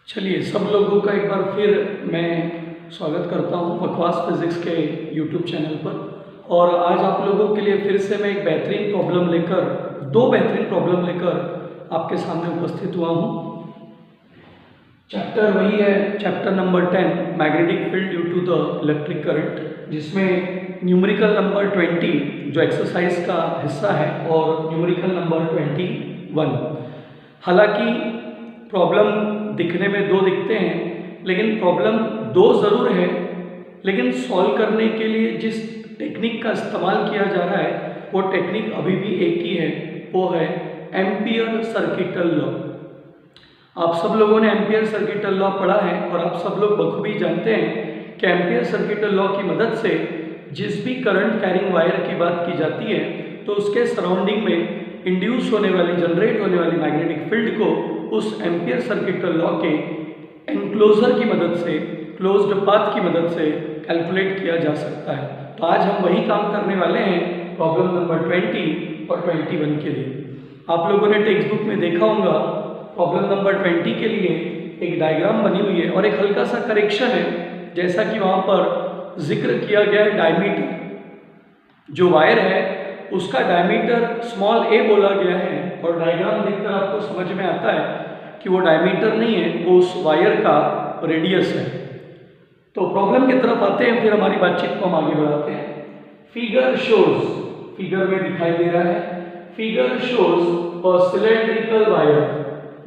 चलिए सब लोगों का एक बार फिर मैं स्वागत करता हूं बकवास फिजिक्स के यूट्यूब चैनल पर। और आज आप लोगों के लिए फिर से मैं एक बेहतरीन प्रॉब्लम लेकर दो बेहतरीन प्रॉब्लम लेकर आपके सामने उपस्थित हुआ हूं। चैप्टर वही है, chapter number 10 magnetic field due to the electric current, जिसमें न्यूमेरिकल नंबर 20 जो एक्सरसाइज का हिस्सा है और न्यूमेरिकल नंबर 21। हालांकि प्रॉब्लम दिखने में दो दिखते हैं, लेकिन प्रॉब्लम दो ज़रूर है, लेकिन सॉल्व करने के लिए जिस टेक्निक का इस्तेमाल किया जा रहा है वो टेक्निक अभी भी एक ही है, वो है एम्पियर सर्किटल लॉ। आप सब लोगों ने एम्पियर सर्किटल लॉ पढ़ा है और आप सब लोग बखूबी जानते हैं कि एम्पियर सर्किटल लॉ की मदद से जिस भी करंट कैरिंग वायर की बात की जाती है तो उसके सराउंडिंग में इंड्यूस होने वाली, जनरेट होने वाली मैग्नेटिक फील्ड को उस एम्पियर सर्किटल लॉ के एनक्लोजर की मदद से, क्लोज्ड पाथ की मदद से कैलकुलेट किया जा सकता है। तो आज हम वही काम करने वाले हैं प्रॉब्लम नंबर 20 और 21 के लिए। आप लोगों ने टेक्स्ट बुक में देखा होगा प्रॉब्लम नंबर 20 के लिए एक डायग्राम बनी हुई है और एक हल्का सा करेक्शन है, जैसा कि वहाँ पर जिक्र किया गया है डायमीटर जो वायर है उसका डायमीटर स्मॉल a बोला गया है, और डायग्राम देखकर आपको समझ में आता है कि वो डायमीटर नहीं है, वो उस वायर का रेडियस है। तो प्रॉब्लम की तरफ आते हैं, फिर हमारी बातचीत को हम आगे बढ़ाते हैं। फिगर शोज, फिगर में दिखाई दे रहा है, figure shows a cylindrical wire.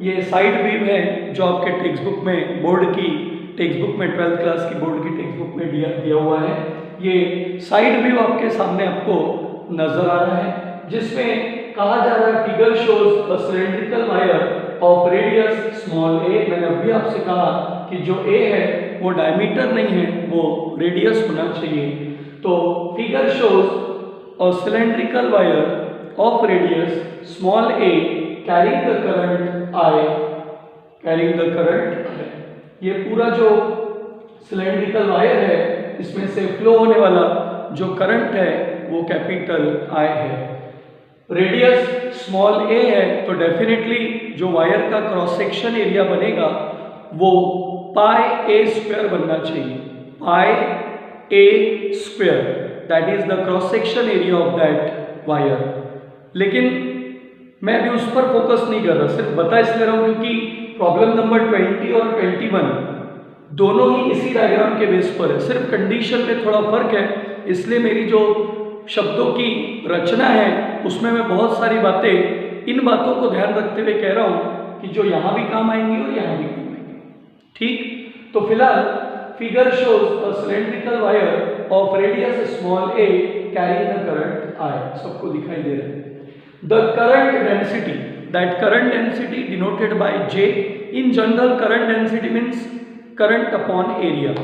ये साइड व्यू है जो आपके टेक्स्ट बुक में, बोर्ड की टेक्स्ट बुक में, 12th क्लास की बोर्ड की टेक्स्ट बुक में दिया हुआ है। ये साइड व्यू आपके सामने आपको नजर आ रहा है, जिसमें कहा जा रहा है figure shows a cylindrical wire of radius small a। मैंने अभी आपसे कहा कि जो a है वो डायमीटर नहीं है, वो रेडियस होना चाहिए। तो figure shows a cylindrical wire of radius small a carrying the current I, carrying the current I। ये पूरा जो सिलेंड्रिकल वायर है इसमें से फ्लो होने वाला जो करंट है वो कैपिटल I है। रेडियस स्मॉल a है तो डेफिनेटली जो वायर का क्रॉस सेक्शन एरिया बनेगा वो पाई a स्क्वायर बनना चाहिए। पाई a square, that is the cross section area of that wire. लेकिन मैं अभी उस पर फोकस नहीं कर रहा, सिर्फ बता इसलिए रहा हूं क्योंकि प्रॉब्लम नंबर 20 और 21 दोनों ही इसी डायग्राम के बेस पर है, सिर्फ कंडीशन में थोड़ा फर्क है। इसलिए मेरी जो शब्दों की रचना है उसमें मैं बहुत सारी बातें, इन बातों को ध्यान रखते हुए कह रहा हूं कि जो यहां भी काम आएंगी और यहां भी काम आएंगी। ठीक, तो फिलहाल figure shows a cylindrical wire of radius small a carrying the current I, सबको दिखाई दे रहा है। The current density, that current density denoted by J. In general, current density means current upon area.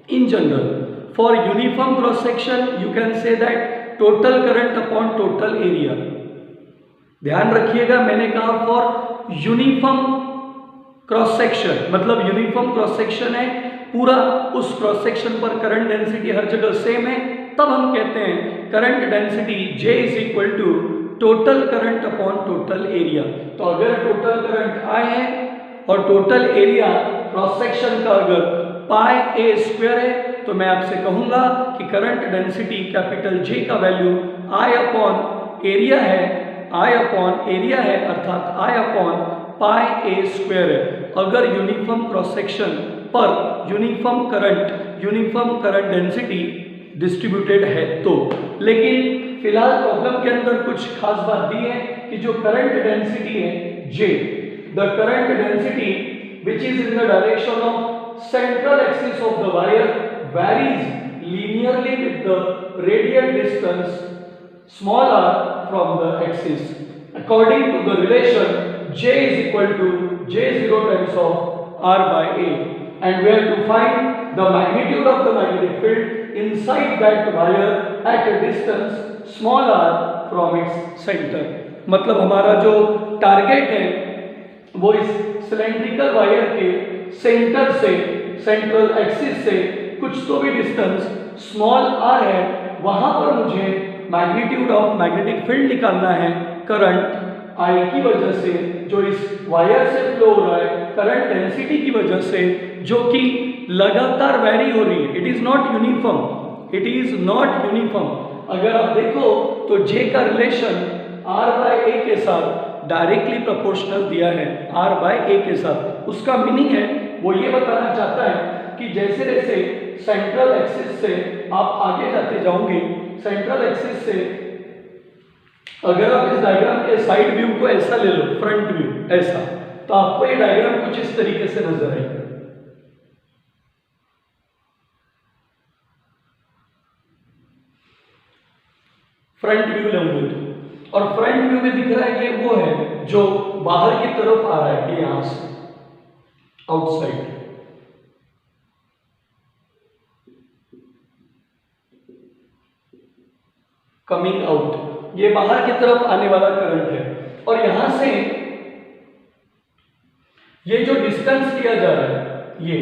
In general, for uniform cross section, you can say that total current upon total area. ध्यान रखिएगा, मैंने कहा for uniform cross section, मतलब uniform cross section है, पूरा उस cross section पर current density हर जगह सेम है, तब हम कहते हैं current density J is equal to total current upon total area. तो अगर टोटल करंट I है और टोटल एरिया क्रॉस सेक्शन का अगर पाई a स्क्वायर है तो मैं आपसे कहूंगा कि करंट डेंसिटी कैपिटल J का वैल्यू I अपॉन एरिया है, I अपॉन एरिया है, अर्थात I upon pi a square है। अगर यूनिफॉर्म क्रॉस सेक्शन पर यूनिफॉर्म करंट डेंसिटी डिस्ट्रीब्यूटेड है तो। लेकिन फिलहाल प्रॉब्लम के अंदर कुछ खास बात दी है कि जो करंट डेंसिटी है J, the current density which is in the direction of central axis of the wire varies linearly with the radial distance small r from the axis according to the relation J is equal to J0 times of R by A, and we have to find the magnitude of the magnetic field inside that wire at a distance small r from its center। मतलब हमारा जो target है वो इस cylindrical wire के centre से, central axis से कुछ तो भी डिस्टेंस स्मॉल r है, वहां पर मुझे मैग्नीट्यूड ऑफ मैग्नेटिक फील्ड निकालना है, करंट आई की वजह से जो इस वायर से फ्लो हो रहा है, करंट डेंसिटी की वजह से, जो कि लगातार वेरी हो रही है, it is not uniform, it is not uniform. अगर आप देखो तो जे का रिलेशन आर बाय ए के साथ डायरेक्टली प्रोपोर्शनल दिया है, आर बाय ए के साथ। उसका मीनिंग है, वो ये बताना चाहता है कि जैसे जैसे सेंट्रल एक्सिस से आप आगे जाते जाओगे, सेंट्रल एक्सिस से अगर आप इस डायग्राम के साइड व्यू को ऐसा ले लो, फ्रंट व्यू ऐसा, तो आपको ये डायग्राम कुछ इस तरीके से नजर आएगा। फ्रंट व्यू लेंगे तो, और फ्रंट व्यू में दिख रहा है कि वो है जो बाहर की तरफ आ रहा है, यहां से आउटसाइड। कमिंग आउट, ये बाहर की तरफ आने वाला करंट है। और यहां से ये जो डिस्टेंस किया जा रहा है, ये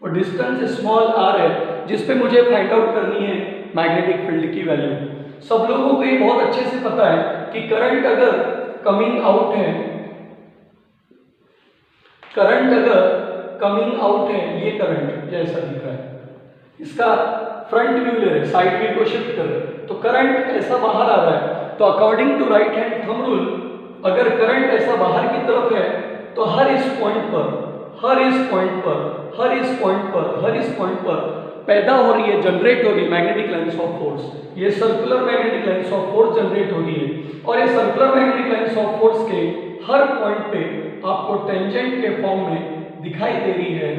और डिस्टेंस स्मॉल आर है, जिस पे मुझे फाइंड आउट करनी है मैग्नेटिक फील्ड की वैल्यू। सब लोगों को ये बहुत अच्छे से पता है कि करंट अगर कमिंग आउट है, करंट अगर कमिंग आउट है, ये करंट जैसा दिख रहा है, इसका फ्रंट व्यू ले रहे, साइड व्यू को शिफ्ट कर रहे, तो करंट ऐसा बाहर आ रहा है। तो according to right hand thumb rule, अगर करंट ऐसा बाहर की तरफ है तो हर इस पॉइंट पर, हर इस पॉइंट पर, हर इस पॉइंट पर, हर इस पॉइंट पर पैदा हो रही है, जनरेट हो रही है मैग्नेटिक लाइंस ऑफ फोर्स। ये circular magnetic lines of force generate हो रही है, और ये circular magnetic lines of force के हर पॉइंट पे आपको टेंजेंट के फॉर्म में दिखाई दे रही है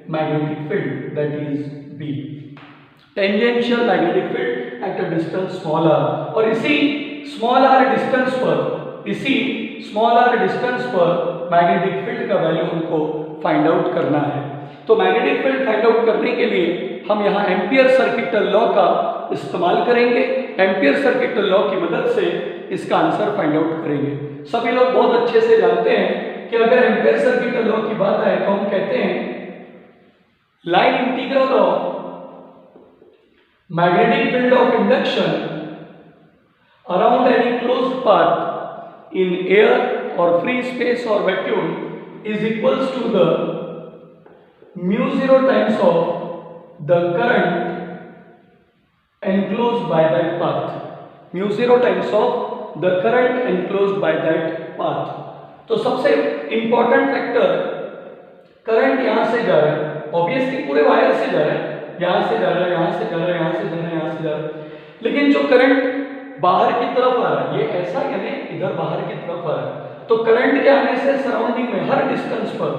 magnetic field, that is B, tangential magnetic field at a distance small r. और इसी स्मॉल आर डिस्टेंस पर, इसी स्मॉल आर डिस्टेंस पर मैग्नेटिक फील्ड का वैल्यू हमको फाइंड आउट करना है। तो मैग्नेटिक फील्ड फाइंड आउट करने के लिए हम यहाँ एम्पियर सर्किटल लॉ का इस्तेमाल करेंगे। एम्पियर सर्किटल लॉ की मदद से इसका आंसर फाइंड आउट करेंगे। सभी लोग बहुत अच्छे से जानते हैं कि अगर एम्पियर सर्किटल लॉ की बात आए तो हम कहते हैं line integral of magnetic field of induction around any closed path in air और फ्री स्पेस और vacuum is equals to the mu 0 times of the current enclosed by that path, mu 0 times of the current enclosed by that path। तो सबसे important factor, current यहां से जा रहा है, obviously पूरे वायर से जा रहा है, यहां से जा रहा है, यहां से जा रहा है, यहां से जा रहा है, यहां से जा रहा है, लेकिन जो करंट बाहर की तरफ आ रहा है, ये ऐसा यानी इधर बाहर की तरफ आ रहा है। तो करंट के आने से सराउंडिंग में हर डिस्टेंस पर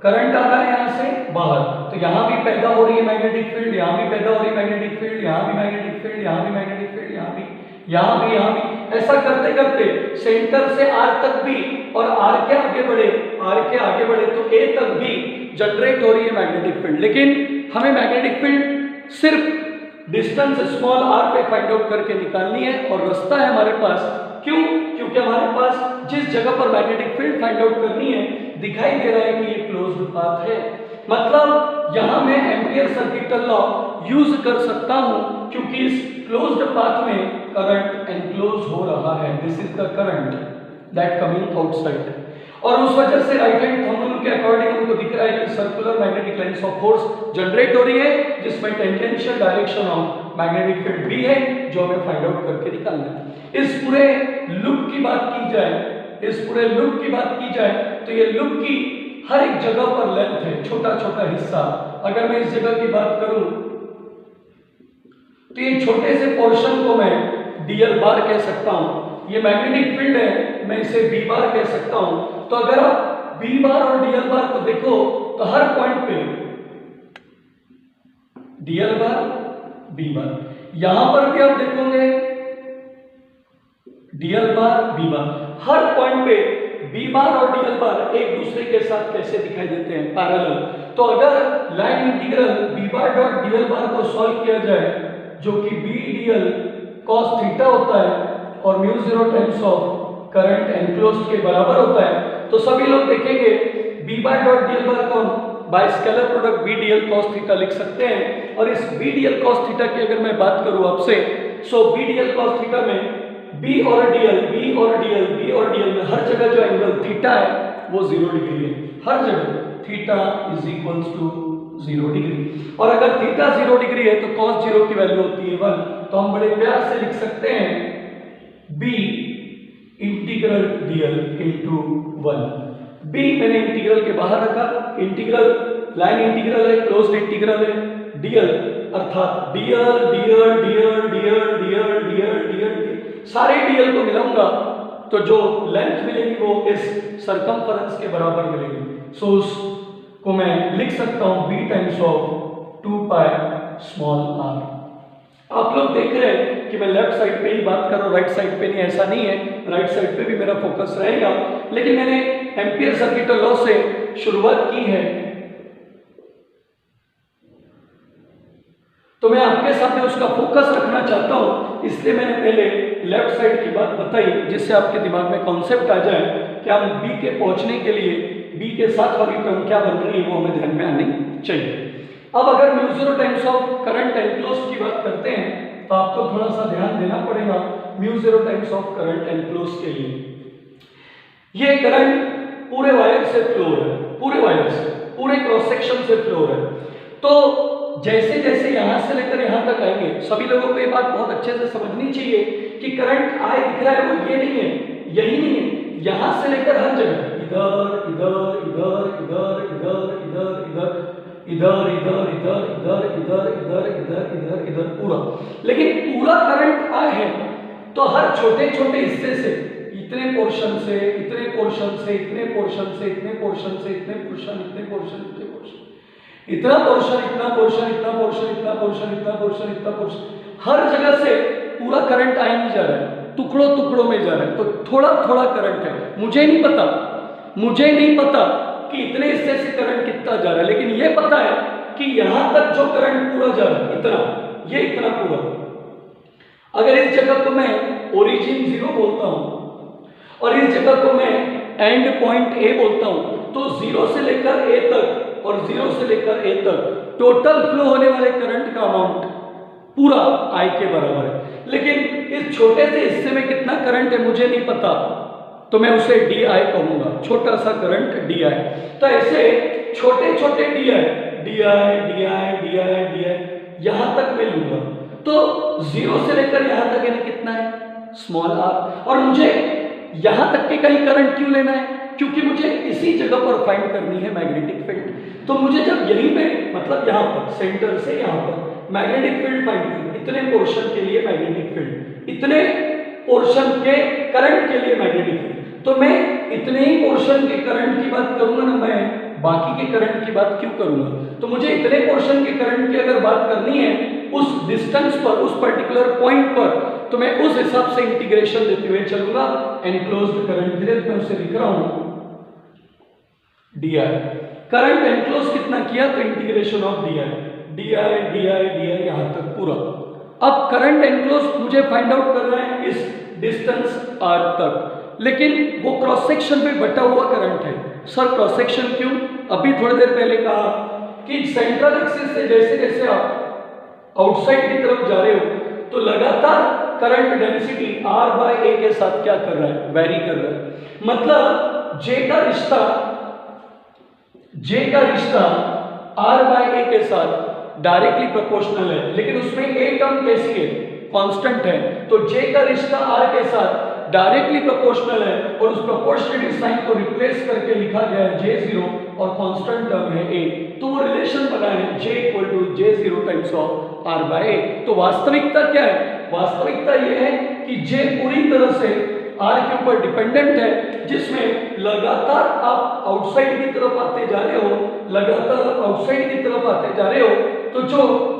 करंट आ रहा है यहां से बाहर, तो यहां भी पैदा हो रही है मैग्नेटिक फील्ड, यहां भी पैदा हो रही है मैग्नेटिक फील्ड, यहां भी मैग्नेटिक फील्ड, यहां भी मैग्नेटिक फील्ड, यहां भी, यहां भी, यहां भी, ऐसा करते करते सेंटर से आर तक भी, और आर के आगे बढ़े, आर के आगे बढ़े तो ए तक भी जनरेट हो रही है मैग्नेटिक फील्ड। लेकिन हमें मैग्नेटिक फील्ड सिर्फ डिस्टेंस स्मॉल आर पे फाइंड आउट करके निकालनी है, और रास्ता है हमारे पास। क्यों? क्योंकि हमारे पास जिस जगह पर मैग्नेटिक फील्ड फाइंड आउट करनी है दिखाई दे रहा है कि ये क्लोज्ड पाथ है, मतलब यहां मैं एम्पियर सर्किटल लॉ यूज कर सकता हूं, क्योंकि इस क्लोज्ड पाथ में करंट एनक्लोज हो रहा है, this is the current that coming outside. और उस वजह से राइट हैंड थंब रूल के अकॉर्डिंग हमको दिख रहा है कि circular magnetic lines of force generate हो रही है, जिसमें tangential direction of magnetic field भी है, जो हमें फाइंड आउट करके निकालना है। इस पूरे लूप की बात की जाए, इस पूरे लूप की बात की जाए तो ये लूप की हर एक जगह पर लेंथ है, छोटा छोटा हिस्सा। अगर मैं इस जगह की बात करूं तो ये छोटे से पोर्शन को मैं डीएल बार कह सकता हूं, ये मैग्नेटिक फील्ड है, मैं इसे बी बार कह सकता हूं। तो अगर आप बी बार और डीएल बार को देखो तो हर पॉइंट पे डीएल बार बी बार, यहां पर भी आप देखोगे डीएल बार बी बार, हर पॉइंट पे बी बार और डीएल बार एक दूसरे के साथ कैसे दिखाई देते हैं, पैरेलल। तो अगर line integral B bar dot DL bar को सॉल्व किया जाए, जो कि बी डीएल कॉस थीटा होता है और mu 0 times of current enclosed के बराबर होता है, तो सभी लोग देखेंगे B bar dot DL bar को by scalar product B DL cos theta लिख सकते हैं। और इस बी डीएल कॉस थीटा की अगर मैं बात करूं आपसे, सो बी डीएल कॉस थीटा में बी और डीएल में हर जगह जो एंगल थीटा है वो 0 डिग्री है, हर जगह theta is equals to 0 degree. और अगर थीटा 0 डिग्री है तो cos 0 की वैल्यू होती है 1, तो हम बड़े प्यार से लिख सकते हैं b integral dl into 1। b मैंने इंटीग्रल के बाहर रखा, इंटीग्रल लाइन इंटीग्रल है, क्लोज्ड इंटीग्रल है, dl अर्थात dl सारे dl को मिलाऊंगा तो जो लेंथ मिलेगी वो इस सरकमफेरेंस के बराबर मिलेगी। सो उसको मैं लिख सकता हूं b times of 2 pi small r। आप लोग देख रहे हैं कि मैं लेफ्ट साइड पे ही बात कर रहा हूं, राइट साइड पे नहीं, ऐसा नहीं है, राइट साइड पे भी मेरा फोकस रहेगा, लेकिन मैंने एम्पियर सर्किटल लॉ से शुरुआत की है तो मैं आपके सामने उसका फोकस रखना चाहता हूं, इसलिए मैंने पहले लेफ्ट साइड की बात बताई जिससे आपके दिमाग में कॉन्सेप्ट आ जाए कि हम बी के पहुंचने के लिए बी के साथ वाली टर्म क्या बन रही है वो हमें ध्यान में आनी चाहिए। अब अगर म्यू0 टाइम्स ऑफ करंट एनक्लोज की बात करते हैं तो आपको थोड़ा सा ध्यान देना पड़ेगा म्यू0 टाइम्स ऑफ करंट एनक्लोज के लिए। ये करंट पूरे वायर से फ्लो है, पूरे वायर से, पूरे क्रॉस सेक्शन से फ्लो है। तो जैसे जैसे यहां से लेकर यहां तक आएंगे, सभी लोगों को ये बात बहुत अच्छे से समझनी चाहिए कि करंट आए दिख रहा है वो ये नहीं है, यही नहीं है, यहां से लेकर हर जगह इधर इधर इधर इधर इधर इधर इधर इधर इधर इधर इधर इधर इधर इधर इधर पूरा, लेकिन पूरा करंट आए है तो हर छोटे छोटे हिस्से से, इतने पोर्शन से इतने पोर्शन से इतने पोर्शन से इतने पोर्शन से इतने पोर्शन इतने पोर्शन इतने पोर्शन, इतना पोर्शन इतना पोर्शन इतना पोर्शन इतना पोर्शन इतना पोर्शन इतना पोर्शन, हर जगह से पूरा करंट आया नहीं जा रहा है, टुकड़ों टुकड़ों में जा रहा है। तो थोड़ा थोड़ा करंट है, मुझे नहीं पता कि इतने हिस्से से करंट कितना जा रहा है, लेकिन ये पता है कि यहां तक जो करंट पूरा जा रहा है इतना, ये इतना पूरा। अगर इस जगह को मैं ओरिजिन 0 बोलता हूं और इस जगह को मैं एंड पॉइंट ए बोलता हूं तो 0 से लेकर ए तक और 0 से लेकर ए तक टोटल फ्लो होने वाले करंट का अमाउंट पूरा I के बराबर है। लेकिन इस छोटे से हिस्से में कितना करंट है मुझे नहीं पता, तो मैं उसे DI कहूंगा, छोटा सा करंट DI। तो ऐसे छोटे छोटे DI यहां तक मैं लूंगा, तो 0 से लेकर यहां तक यानी कितना है स्मॉल r, और मुझे यहां तक के कहीं करंट क्यों लेना है, क्योंकि मुझे इसी जगह पर फाइंड करनी है मैग्नेटिक फील्ड। तो मुझे जब यहीं पे मतलब यहां पर सेंटर से यहां पर मैग्नेटिक फील्ड फाइंड करनी, इतने पोर्शन के लिए मैग्नेटिक फील्ड, इतने पोर्शन के करंट के लिए मैग्नेटिक फील्ड, तो मैं इतने ही पोर्शन के करंट की बात करूंगा ना, मैं बाकी के करंट की बात क्यों करूंगा। तो मुझे इतने पोर्शन के करंट की अगर बात करनी है उस डिस्टेंस पर, उस पर्टिकुलर पॉइंट पर, तो मैं उस हिसाब से इंटीग्रेशन देते हुए चलूंगा एनक्लोज्ड करंट के लिए। मैं उसे लिख रहा हूं DI। करंट एनक्लोज कितना किया तो इंटीग्रेशन ऑफ DI यहां तक पूरा। अब करंट एनक्लोज मुझे फाइंड आउट करना है इस डिस्टेंस r तक, लेकिन वो क्रॉस सेक्शन पे बटा हुआ करंट है। सर क्रॉस सेक्शन क्यों? अभी थोड़ी देर पहले कहा कि सेंट्रल एक्सिस से जैसे जैसे आप आउटसाइड की तरफ जा रहे हो तो लगातार करंट डेंसिटी R/A के साथ क्या कर रहा है, वेरी कर रहा है। मतलब J का रिश्ता R/A के साथ डायरेक्टली प्रोपोर्शनल है, लेकिन उसमें A टर्म कैसी है, कांस्टेंट है। तो J का रिश्ता R के साथ डायरेक्टली प्रोपोर्शनल है और उस प्रोपोर्शनलिटी साइन को रिप्लेस करके लिखा गया है J0 और कांस्टेंट टर्म है A, तो वो रिलेशन बना है J = J0 times of R/A। तो वास्तविकता क्या है? वास्तविकता ये है कि J पूरी तरह से R के ऊपर डिपेंडेंट है, जिसमें लगातार आप आउटसाइड की तरफ आते जा रहे हो, लगातार आउटसाइड की तरफ आते जा रहे हो, तो जो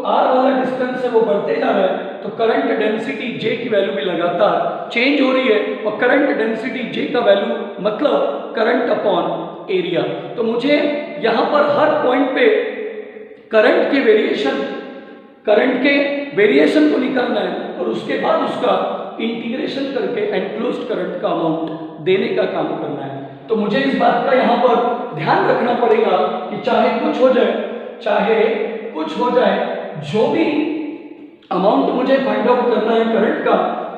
R वाला डिस्टेंस है वो बढ़ते जा रहा है, तो करंट डेंसिटी J की वैल्यू भी लगातार चेंज हो रही है, और करंट डेंसिटी J का वैल्यू मतलब करंट अपॉन एरिया। तो मुझे यहाँ पर हर पॉइंट पे करंट के वेरिएशन को निकालना है और उसके बाद उसका इंटीग्रेशन करके एनक्लोज्ड करंट का अमाउंट देने का काम करना है। तो मुझे इस बात का यहाँ पर ध्यान रखना पड़ेगा कि चाहे कुछ हो जाए, जो भी अमाउंट मुझे फाइंड आउट करना है करंट का,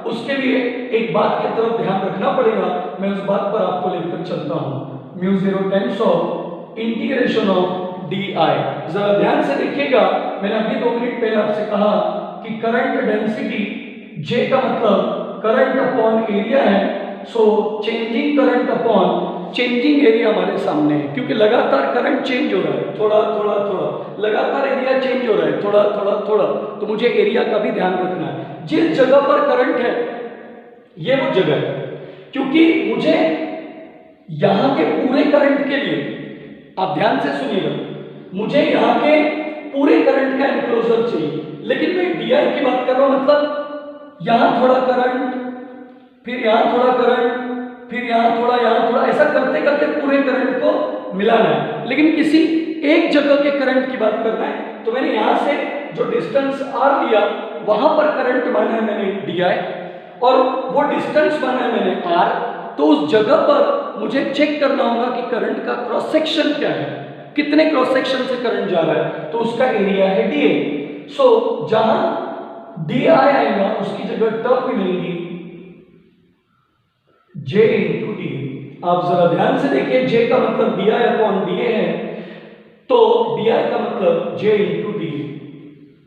उसके लिए एक बात की तरफ ध्यान रखना पड़ेगा, मैं उस बात पर आपको लेकर चलता हूं। Mu 0 times of integration of D I. जरा ध्यान से देखिएगा, मैंने अभी 2 मिनट पहले आपसे कहा कि करंट डेंसिटी J का मतलब करंट अपॉन एरिया है। So changing current upon changing area हमारे सामने है, क्योंकि लगातार करंट चेंज हो रहा है, थोड़ा थोड़ा थोड़ा, लगातार एरिया चेंज हो रहा है, थोड़ा थोड़ा थोड़ा, तो मुझे एरिया का भी ध्यान रखना है। जिस जगह पर करंट है ये वो जगह है, क्योंकि मुझे यहां के पूरे करंट के लिए, आप ध्यान से सुनिएगा, मुझे यहां के पूरे करंट का एनक्लोजर चाहिए, लेकिन मैं डीआई की बात कर रहा हूं, मतलब यहां थोड़ा करंट, फिर यहां थोड़ा करंट, फिर यहां थोड़ा, ऐसा करते करते पूरे करंट को मिलाना है, लेकिन किसी एक जगह के करंट की बात करना है। तो मैंने यहां से जो डिस्टेंस आर लिया, वहां पर करंट माना है मैंने डीआई, और वो डिस्टेंस माना है मैंने आर। तो उस जगह पर मुझे चेक करना होगा कि करंट का क्रॉस सेक्शन क्या है, कितने क्रॉस सेक्शन से करंट जा रहा है, तो उसका एरिया है डीए। सो जहां डीआई आएगा उसकी जगह टर्म मिलेगी J इंटू डी। आप जरा ध्यान से देखिए, J का मतलब D I upon D A है, तो डी आई का मतलब J इंटू डी।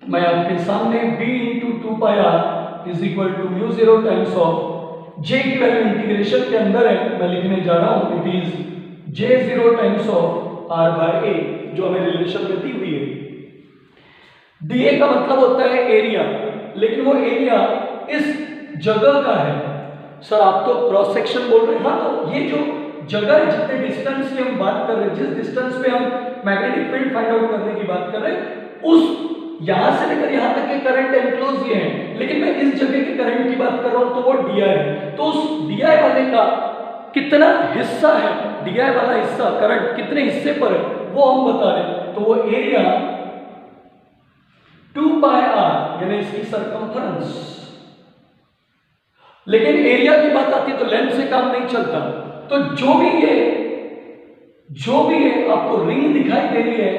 मैं आपके सामने B into 2πr is equal to mu 0 times of J की वैल्यू इंटीग्रेशन के अंदर है, मैं लिखने जा रहा हूं, it is J0 times of R by A, जो हमें रिलेशन में दी हुई है। डीए का मतलब होता है एरिया, लेकिन वो एरिया इस जगह का है। सर आप तो क्रॉस सेक्शन बोल रहे हैं, हाँ, तो ये जो जगह है, जितने डिस्टेंस की हम बात कर रहे हैं, जिस डिस्टेंस पे हम मैग्नेटिक फील्ड फाइंड आउट करने की बात कर रहे हैं, उस यहां से लेकर यहां तक के करंट एनक्लोज ये है, लेकिन मैं इस जगह के करंट की बात कर रहा हूं, तो वो डीआई है। तो उस डीआई वाले का कितना हिस्सा है, डीआई वाला हिस्सा करंट कितने हिस्से पर है, वो हम बता रहे हैं। तो वो एरिया 2πr यानी इसकी सरकमफरेंस। लेकिन एरिया की बात आती है तो लेंथ से काम नहीं चलता। तो जो भी है आपको रिंग दिखाई दे रही है,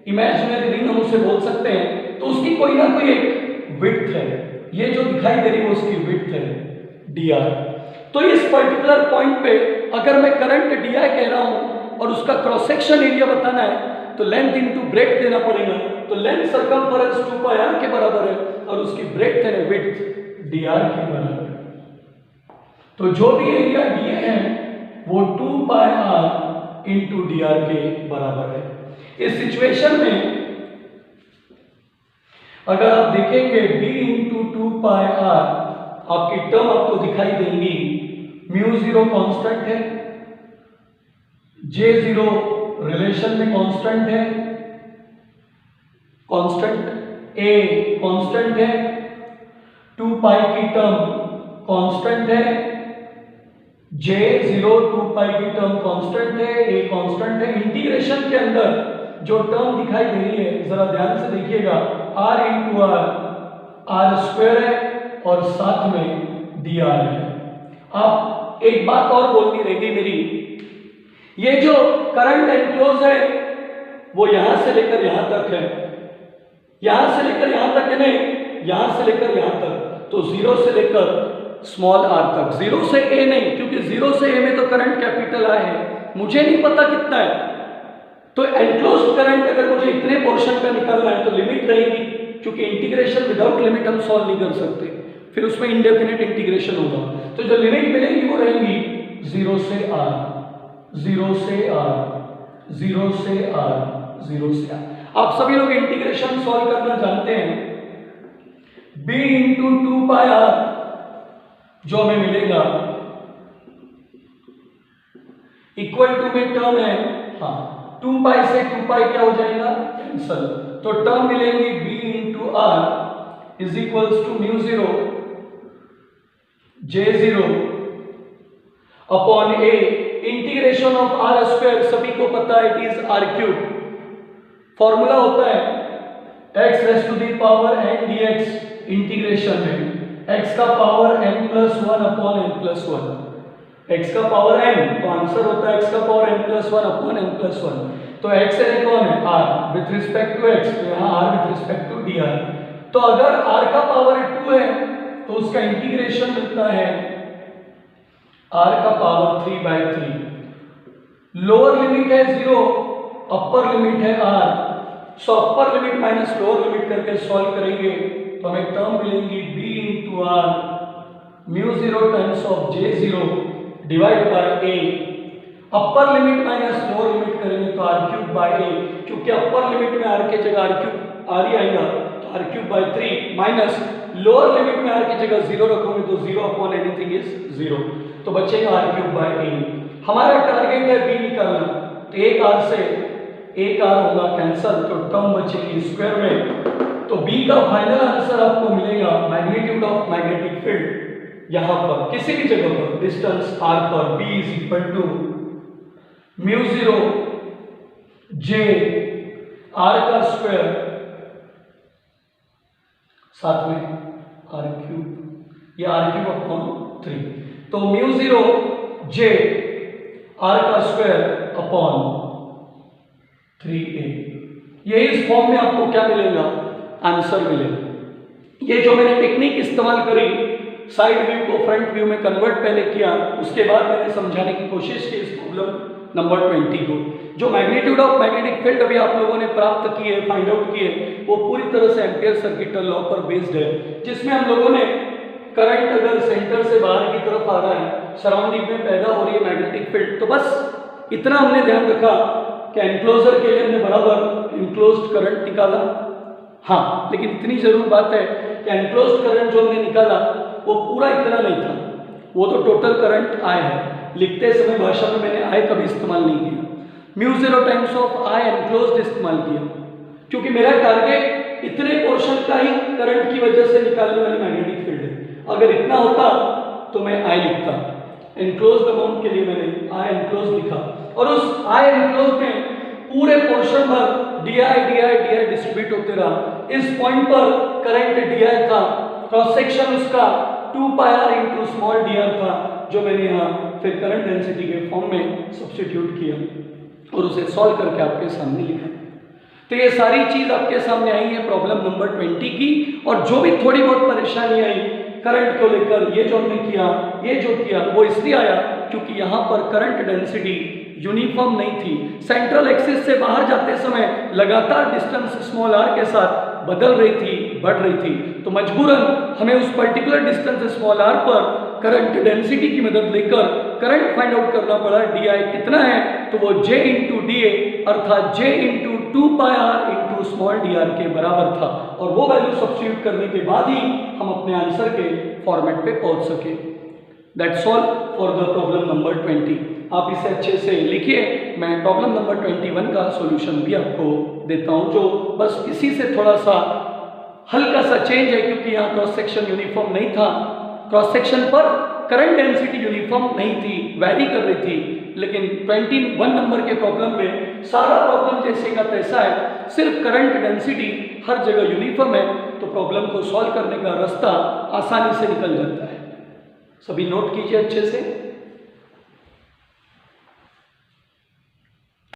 इमेजिनरी रिंग हम उसे बोल सकते हैं, तो उसकी कोई ना कोई एक विड्थ है, ये जो दिखाई दे रही है उसकी विड्थ है dr। तो इस पर्टिकुलर पॉइंट पे अगर मैं करंट di कह रहा हूं और उसका क्रॉस सेक्शन एरिया बताना है, तो लेंथ इनटू ब्रेड्थ देना पड़ेगा। तो लेंथ सरकमफरेंस 2πr के बराबर है और उसकी ब्रेड्थ है विड्थ dr के बराबर है। तो जो भी एरिया दिए हैं वो 2πr इंटू dr के बराबर है। इस सिचुएशन में अगर आप देखेंगे b इंटू 2πr, आपकी टर्म आपको दिखाई देंगी, म्यू 0 कांस्टेंट है, J0 रिलेशन में कांस्टेंट है, कांस्टेंट A कांस्टेंट है, 2π की टर्म कांस्टेंट है, J0 2π की टर्म कांस्टेंट है, A कांस्टेंट है। इंटीग्रेशन के अंदर जो टर्म दिखाई दे रही है, जरा ध्यान से देखिएगा, R इंटू R स्क्वायर है और साथ में dr है। आप एक बात और बोलनी रहेगी मेरी, ये जो करंट एनक्लोज है वो यहां से लेकर यहां तक है, यहां से लेकर यहां तक है, नहीं, यहां से लेकर यहां तक, तो 0 से लेकर स्मॉल r तक, 0 से a नहीं, क्योंकि 0 से a में तो करंट कैपिटल I है, मुझे नहीं पता कितना है। तो एनक्लोज्ड करंट अगर मुझे इतने पोर्शन का निकालना है तो लिमिट रहेगी, क्योंकि इंटीग्रेशन विदाउट लिमिट हम सॉल्व नहीं कर सकते, फिर उसमें इंडेफिनिट इंटीग्रेशन होगा। तो जो लिमिट मिलेगी वो रहेगी 0 से r, 0 से r, 0 से r, 0 से r। आप सभी लोग इंटीग्रेशन सॉल्व करना जानते हैं। b इंटू 2πr जो हमें मिलेगा इक्वल टू में टर्म है, हाँ, 2π से 2π क्या हो जाएगा, कैंसल, तो टर्म मिलेंगी b into r is equals to mu 0 J0 upon a integration of r square, सभी को पता है it is r cube. Formula होता है x raise to the power n dx integration में x का power n+1 upon n+1, x का power n, तो आंसर होता है x का पावर n+1 अपॉन n+1। तो x है कौन है, r with respect to x, तो यहाँ r with respect to dr। तो अगर r का पावर 2 है तो उसका इंटीग्रेशन मिलता है r का पावर 3/3। लोअर लिमिट है 0, अपर लिमिट है r। So upper limit minus lower limit करके सॉल्व करेंगे तो हमें टर्म मिलेंगी b into R mu 0 times of j0 divide by a। Upper limit minus lower limit करेंगे तो r³/a, क्योंकि अपर लिमिट में r की जगह r³ ही आएगा तो r³/3 माइनस लोअर लिमिट में r की जगह 0 रखोगे तो 0 अपॉन एनीथिंग इज 0, तो बचेगा r³/a। हमारा टारगेट है b निकालना, तो एक r से एक r होगा कैंसल, तो टर्म बचेगी स्क्वायर में। तो b का फाइनल आंसर आपको मिलेगा मैग्नीट्यूड ऑफ मैग्नेटिक फील्ड यहां पर किसी भी जगह पर डिस्टेंस r पर b is equal to mu 0 j r का स्क्वायर साथ में r³, ये r³ अपॉन 3, तो म्यू 0 j r का स्क्वायर अपॉन 3a। ये इस फॉर्म में आपको क्या मिलेगा, आंसर मिलेगा। ये जो मैंने टेक्निक इस्तेमाल करी, साइड व्यू को फ्रंट व्यू में कन्वर्ट पहले किया, उसके बाद मैंने समझाने की कोशिश की इस प्रॉब्लम नंबर 20 को। जो मैग्नीट्यूड ऑफ मैग्नेटिक फील्ड अभी आप लोगों ने प्राप्त की है, फाइंड आउट की है, वो पूरी तरह से एम्पियर सर्किट लॉ पर बेस्ड है, जिसमें हम लोगों ने करंट अगर सेंटर से बाहर की तरफ आ रहा है, सराउंडिंग में पैदा हो रही है मैग्नेटिक फील्ड, तो बस इतना हमने ध्यान रखा कि एनक्लोजर के लिए हमने बराबर इनक्लोज्ड करंट निकाला। हाँ, लेकिन इतनी जरूर बात है कि एनक्लोज्ड करंट जो हमने निकाला वो पूरा इतना नहीं था, वो तो टोटल करंट आई है। लिखते समय भाषा में मैंने आई कभी इस्तेमाल नहीं किया, mu 0 times of I enclosed इस्तेमाल किया, क्योंकि मेरा टारगेट इतने पोर्शन का ही करंट की वजह से निकालने वाली मैग्नेटिक फील्ड है। अगर इतना होता तो मैं आई लिखता, एनक्लोज्ड अमाउंट के लिए मैंने आई एनक्लोज्ड लिखा, और उस आई एनक्लोज्ड में पूरे पोर्शन भर डी आई डिस्ट्रीब्यूट होते रहा। इस पॉइंट पर करंट डी आई था, क्रॉस सेक्शन उसका 2πr into small D R था, जो मैंने यहाँ फिर करंट डेंसिटी के फॉर्म में सब्स्टिट्यूट किया और उसे सॉल्व करके आपके सामने लिखा। तो ये सारी चीज आपके सामने आई है प्रॉब्लम नंबर 20 की। और जो भी थोड़ी बहुत परेशानी आई करंट को लेकर, ये जो हमने किया, ये जो किया, वो इसलिए आया क्योंकि यहाँ पर करंट डेंसिटी यूनिफॉर्म नहीं थी। सेंट्रल एक्सिस से बाहर जाते समय लगातार डिस्टेंस स्मॉल r के साथ बदल रही थी, बढ़ रही थी, तो मजबूरन हमें उस पर्टिकुलर डिस्टेंस स्मॉल r पर करंट डेंसिटी की मदद लेकर करंट फाइंड आउट करना पड़ा। डी आई कितना है, तो वो j इंटू डी ए अर्थात j into 2πr into small D R के बराबर था, और वो वैल्यू सब्स्टिट्यूट करने के बाद ही हम अपने आंसर के फॉर्मेट पे पहुंच सके। That's all for the problem number 20। आप इसे अच्छे से लिखिए। मैं प्रॉब्लम नंबर 21 का सॉल्यूशन भी आपको देता हूं, जो बस इसी से थोड़ा सा हल्का सा चेंज है, क्योंकि यहाँ क्रॉस सेक्शन यूनिफॉर्म नहीं था। क्रॉस सेक्शन पर करंट डेंसिटी यूनिफॉर्म नहीं थी, वैरी कर रही थी, लेकिन 21 नंबर के प्रॉब्लम में सारा प्रॉब्लम जैसे का तैसा है, सिर्फ करंट डेंसिटी हर जगह यूनिफॉर्म है, तो प्रॉब्लम को सॉल्व करने का रास्ता आसानी से निकल जाता है। सभी नोट कीजिए अच्छे से।